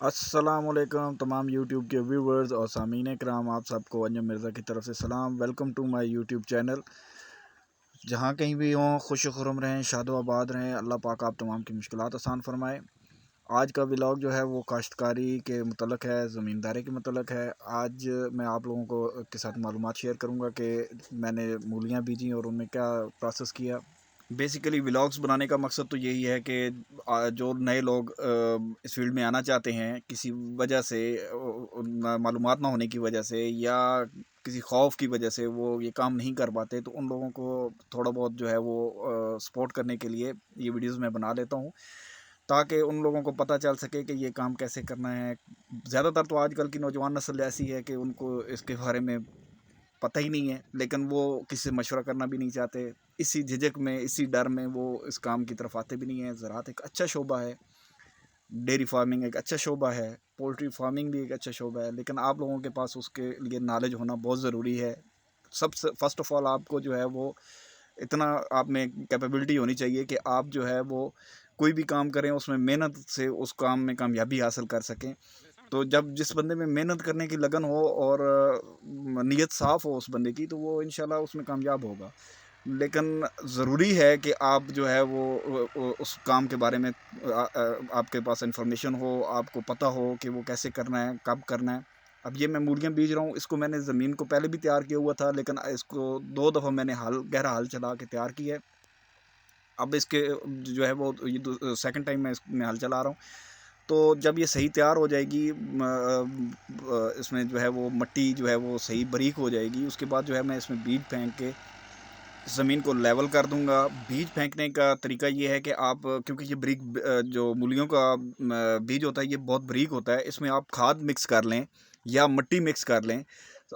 السلام علیکم تمام یوٹیوب کے ویورز اور سامعین کرام، آپ سب کو انجم مرزا کی طرف سے سلام۔ Welcome to my YouTube channel. جہاں کہیں بھی ہوں، خوش و خرم رہیں، شاد و آباد رہیں، اللہ پاک آپ تمام کی مشکلات آسان فرمائے۔ آج کا ولاگ جو ہے وہ کاشتکاری کے متعلق ہے، زمینداری کے متعلق ہے۔ آج میں آپ لوگوں کے ساتھ معلومات شیئر کروں گا کہ میں نے مولیاں بیجیں اور ان میں کیا پروسیس کیا۔ بیسیکلی ولاگز بنانے کا مقصد تو یہی ہے کہ جو نئے لوگ اس فیلڈ میں آنا چاہتے ہیں، کسی وجہ سے معلومات نہ ہونے کی وجہ سے یا کسی خوف کی وجہ سے وہ یہ کام نہیں کر پاتے، تو ان لوگوں کو تھوڑا بہت جو ہے وہ سپورٹ کرنے کے لیے یہ ویڈیوز میں بنا لیتا ہوں، تاکہ ان لوگوں کو پتہ چل سکے کہ یہ کام کیسے کرنا ہے۔ زیادہ تر تو آج کل کی نوجوان نسل ایسی ہے کہ ان کو اس کے بارے میں پتہ ہی نہیں ہے، لیکن وہ کسی سے مشورہ کرنا بھی نہیں چاہتے۔ اسی جھجک میں، اسی ڈر میں وہ اس کام کی طرف آتے بھی نہیں ہیں۔ زراعت ایک اچھا شعبہ ہے، ڈیری فارمنگ ایک اچھا شعبہ ہے، پولٹری فارمنگ بھی ایک اچھا شعبہ ہے، لیکن آپ لوگوں کے پاس اس کے لیے نالج ہونا بہت ضروری ہے۔ سب سے فرسٹ آف آل آپ کو جو ہے وہ اتنا آپ میں کیپیبلٹی ہونی چاہیے کہ آپ جو ہے وہ کوئی بھی کام کریں اس میں محنت سے اس کام میں کامیابی حاصل کر سکیں۔ تو جب جس بندے میں محنت کرنے کی لگن ہو اور نیت صاف ہو اس بندے کی، تو وہ انشاءاللہ اس میں کامیاب ہوگا۔ لیکن ضروری ہے کہ آپ جو ہے وہ اس کام کے بارے میں آپ کے پاس انفارمیشن ہو، آپ کو پتہ ہو کہ وہ کیسے کرنا ہے، کب کرنا ہے۔ اب یہ میں مولیاں بیج رہا ہوں، اس کو میں نے زمین کو پہلے بھی تیار کیا ہوا تھا، لیکن اس کو 2 دفعہ میں نے گہرا حل چلا کے تیار کیا ہے۔ اب اس کے جو ہے وہ یہ سیکنڈ ٹائم میں اس میں حل چلا رہا ہوں۔ تو جب یہ صحیح تیار ہو جائے گی، اس میں جو ہے وہ مٹی جو ہے وہ صحیح باریک ہو جائے گی، اس کے بعد جو ہے میں اس میں بیج پھینک کے زمین کو لیول کر دوں گا۔ بیج پھینکنے کا طریقہ یہ ہے کہ آپ، کیونکہ یہ بریک جو مولیوں کا بیج ہوتا ہے یہ بہت بریک ہوتا ہے، اس میں آپ کھاد مکس کر لیں یا مٹی مکس کر لیں۔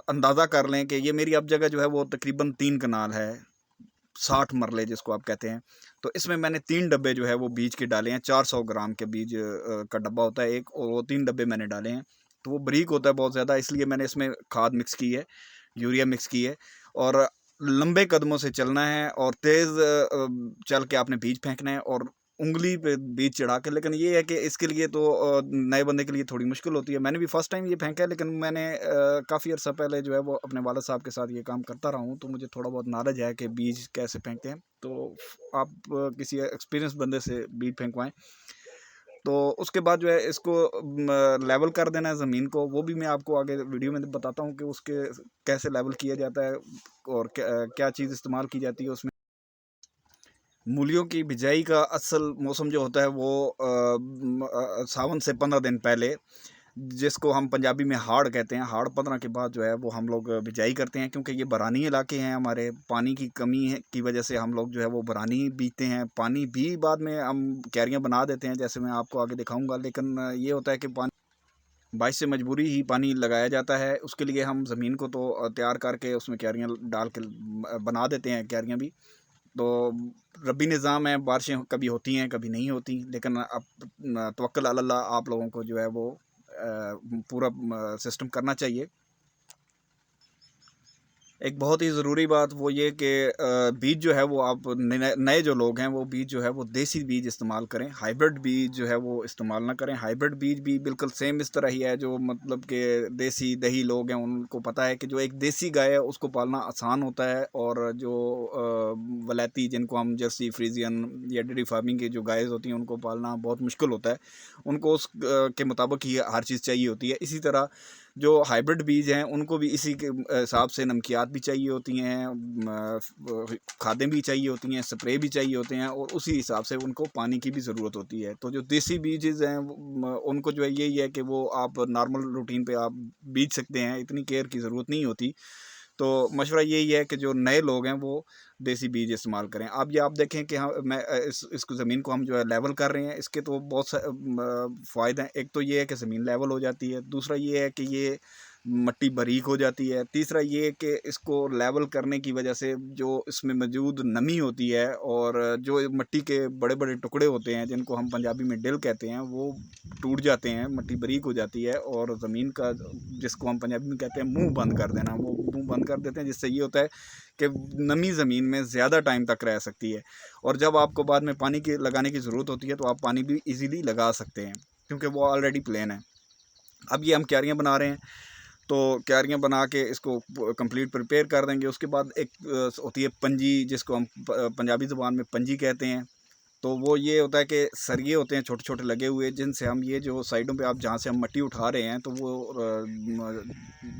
اندازہ کر لیں کہ یہ میری اب جگہ جو ہے وہ تقریباً 3 کنال ہے، 60 مرلے جس کو آپ کہتے ہیں۔ تو اس میں نے 3 ڈبے جو ہے وہ بیج کے ڈالے ہیں، 400 گرام کے بیج کا ڈبہ ہوتا ہے ایک، اور وہ 3 ڈبے میں نے ڈالے ہیں۔ تو وہ بریک ہوتا ہے بہت زیادہ، اس لیے میں نے اس میں کھاد مکس کی ہے، یوریا مکس کی ہے، اور لمبے قدموں سے چلنا ہے اور تیز چل کے آپ نے بیج پھینکنا ہے اور انگلی پہ بیج چڑھا کے۔ لیکن یہ ہے کہ اس کے لیے تو نئے بندے کے لیے تھوڑی مشکل ہوتی ہے۔ میں نے بھی فرسٹ ٹائم یہ پھینکا ہے، لیکن میں نے کافی عرصہ پہلے جو ہے وہ اپنے والد صاحب کے ساتھ یہ کام کرتا رہا ہوں، تو مجھے تھوڑا بہت نالج ہے کہ بیج کیسے پھینکتے ہیں۔ تو آپ کسی ایکسپیرینس بندے سے بیج پھینکوائیں۔ تو اس کے بعد جو ہے اس کو لیول کر دینا ہے زمین کو، وہ بھی میں آپ کو آگے ویڈیو میں بتاتا ہوں کہ اس کے کیسے لیول کیا جاتا ہے اور کیا چیز استعمال کی جاتی ہے اس میں۔ مولیوں کی بجائی کا اصل موسم جو ہوتا ہے وہ ساون سے 15 دن پہلے، جس کو ہم پنجابی میں ہاڑ کہتے ہیں۔ ہاڑ 15 کے بعد جو ہے وہ ہم لوگ بجائی کرتے ہیں، کیونکہ یہ برانی علاقے ہیں ہمارے، پانی کی کمی کی وجہ سے ہم لوگ جو ہے وہ برانی بیجتے ہیں۔ پانی بھی بعد میں ہم کیاریاں بنا دیتے ہیں، جیسے میں آپ کو آگے دکھاؤں گا، لیکن یہ ہوتا ہے کہ پانی باعث سے مجبوری ہی پانی لگایا جاتا ہے۔ اس کے لیے ہم زمین کو تو تیار کر کے اس میں کیاریاں ڈال کے بنا دیتے ہیں کیاریاں بھی۔ تو ربی نظام ہے، بارشیں کبھی ہوتی ہیں کبھی نہیں ہوتی، لیکن اب توکل علی اللہ آپ لوگوں کو جو ہے وہ پورا سسٹم کرنا چاہیے۔ ایک بہت ہی ضروری بات وہ یہ کہ بیج جو ہے وہ آپ نئے جو لوگ ہیں وہ بیج جو ہے وہ دیسی بیج استعمال کریں، ہائیبرڈ بیج جو ہے وہ استعمال نہ کریں۔ ہائیبرڈ بیج بھی بالکل سیم اس طرح ہی ہے، جو مطلب کہ دیسی دہی لوگ ہیں ان کو پتہ ہے کہ جو ایک دیسی گائے ہے اس کو پالنا آسان ہوتا ہے، اور جو ولایتی جن کو ہم جرسی، فریزین یا ڈیری فارمنگ کی جو گائز ہوتی ہیں ان کو پالنا بہت مشکل ہوتا ہے، ان کو اس کے مطابق ہی ہر چیز چاہیے ہوتی ہے۔ اسی طرح جو ہائیبرڈ بیج ہیں ان کو بھی اسی کے حساب سے نمکیات بھی چاہیے ہوتی ہیں، کھادیں بھی چاہیے ہوتی ہیں، سپرے بھی چاہیے ہوتے ہیں، اور اسی حساب سے ان کو پانی کی بھی ضرورت ہوتی ہے۔ تو جو دیسی بیجز ہیں ان کو جو ہے یہی ہے کہ وہ آپ نارمل روٹین پہ آپ بیج سکتے ہیں، اتنی کیئر کی ضرورت نہیں ہوتی۔ تو مشورہ یہی ہے کہ جو نئے لوگ ہیں وہ دیسی بیج استعمال کریں۔ اب یہ آپ دیکھیں کہ میں اس کو زمین کو ہم جو ہے لیول کر رہے ہیں، اس کے تو بہت سے فائدے ہیں۔ ایک تو یہ ہے کہ زمین لیول ہو جاتی ہے، دوسرا یہ ہے کہ یہ مٹی باریک ہو جاتی ہے، تیسرا یہ کہ اس کو لیول کرنے کی وجہ سے جو اس میں موجود نمی ہوتی ہے اور جو مٹی کے بڑے بڑے ٹکڑے ہوتے ہیں جن کو ہم پنجابی میں ڈل کہتے ہیں وہ ٹوٹ جاتے ہیں، مٹی باریک ہو جاتی ہے، اور زمین کا جس کو ہم پنجابی میں کہتے ہیں منہ بند کر دینا، وہ منہ بند کر دیتے ہیں، جس سے یہ ہوتا ہے کہ نمی زمین میں زیادہ ٹائم تک رہ سکتی ہے، اور جب آپ کو بعد میں پانی کی لگانے کی ضرورت ہوتی ہے تو آپ پانی بھی ایزیلی لگا سکتے ہیں، کیونکہ وہ آلریڈی پلین ہے۔ اب یہ ہم کیاریاں بنا رہے ہیں، تو کیاریاں بنا کے اس کو کمپلیٹ پریپیئر کر دیں گے۔ اس کے بعد ایک ہوتی ہے پنجی، جس کو ہم پنجابی زبان میں پنجی کہتے ہیں۔ تو وہ یہ ہوتا ہے کہ سریے ہوتے ہیں چھوٹے چھوٹے لگے ہوئے، جن سے ہم یہ جو سائڈوں پہ آپ جہاں سے ہم مٹی اٹھا رہے ہیں، تو وہ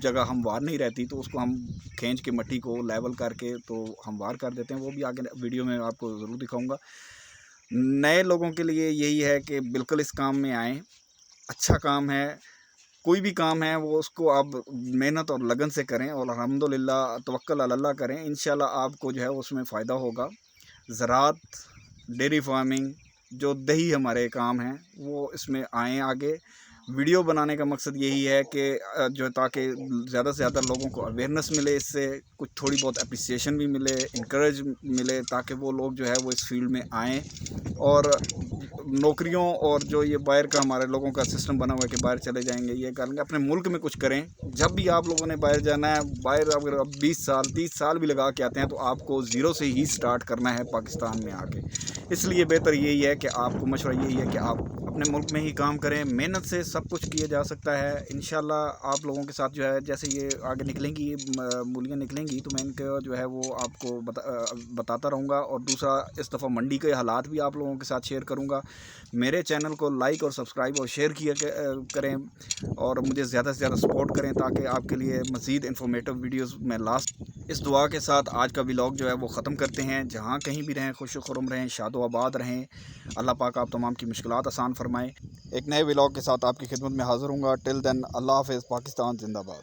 جگہ ہموار نہیں رہتی، تو اس کو ہم کھینچ کے مٹی کو لیول کر کے تو ہموار کر دیتے ہیں۔ وہ بھی آگے ویڈیو میں آپ کو ضرور دکھاؤں گا۔ نئے لوگوں کے لیے یہی ہے کہ بالکل اس کام میں آئیں، اچھا کام ہے۔ کوئی بھی کام ہے وہ اس کو آپ محنت اور لگن سے کریں، اور الحمدللہ توکل علی اللہ کریں، انشاءاللہ آپ کو جو ہے اس میں فائدہ ہوگا۔ زراعت، ڈیری فارمنگ، جو دیہی ہمارے کام ہیں وہ اس میں آئیں آگے۔ ویڈیو بنانے کا مقصد یہی ہے کہ جو تاکہ زیادہ سے زیادہ لوگوں کو اویئرنیس ملے، اس سے کچھ تھوڑی بہت اپریسیشن بھی ملے، انکریج ملے، تاکہ وہ لوگ جو ہے وہ اس فیلڈ میں آئیں۔ اور نوکریوں اور جو یہ باہر کا ہمارے لوگوں کا سسٹم بنا ہوا ہے کہ باہر چلے جائیں گے، یہ کریں گے، اپنے ملک میں کچھ کریں۔ جب بھی آپ لوگوں نے باہر جانا ہے، باہر اگر آپ 20 سال 30 سال بھی لگا کے آتے ہیں، تو آپ کو زیرو سے ہی سٹارٹ کرنا ہے پاکستان میں آ کے۔ اس لیے بہتر یہی ہے کہ آپ کو مشورہ یہی ہے کہ آپ اپنے ملک میں ہی کام کریں۔ محنت سے سب کچھ کیا جا سکتا ہے۔ انشاءاللہ آپ لوگوں کے ساتھ جو ہے جیسے یہ آگے نکلیں گی، مولیاں نکلیں گی، تو میں ان کا جو ہے وہ آپ کو بتاتا رہوں گا۔ اور دوسرا، اس دفعہ منڈی کے حالات بھی آپ لوگوں کے ساتھ شیئر کروں گا۔ میرے چینل کو لائک اور سبسکرائب اور شیئر کیا کریں، اور مجھے زیادہ سے زیادہ سپورٹ کریں، تاکہ آپ کے لیے مزید انفارمیٹیو ویڈیوز میں اس دعا کے ساتھ آج کا ولاگ جو ہے وہ ختم کرتے ہیں۔ جہاں کہیں بھی رہیں، خوش و خرم رہیں، شاد و آباد رہیں۔ اللہ پاک آپ تمام کی مشکلات آسان فرمائے۔ ایک نئے ولاگ کے ساتھ آپ کی خدمت میں حاضر ہوں گا۔ ٹل دین، اللہ حافظ، پاکستان زندہ باد۔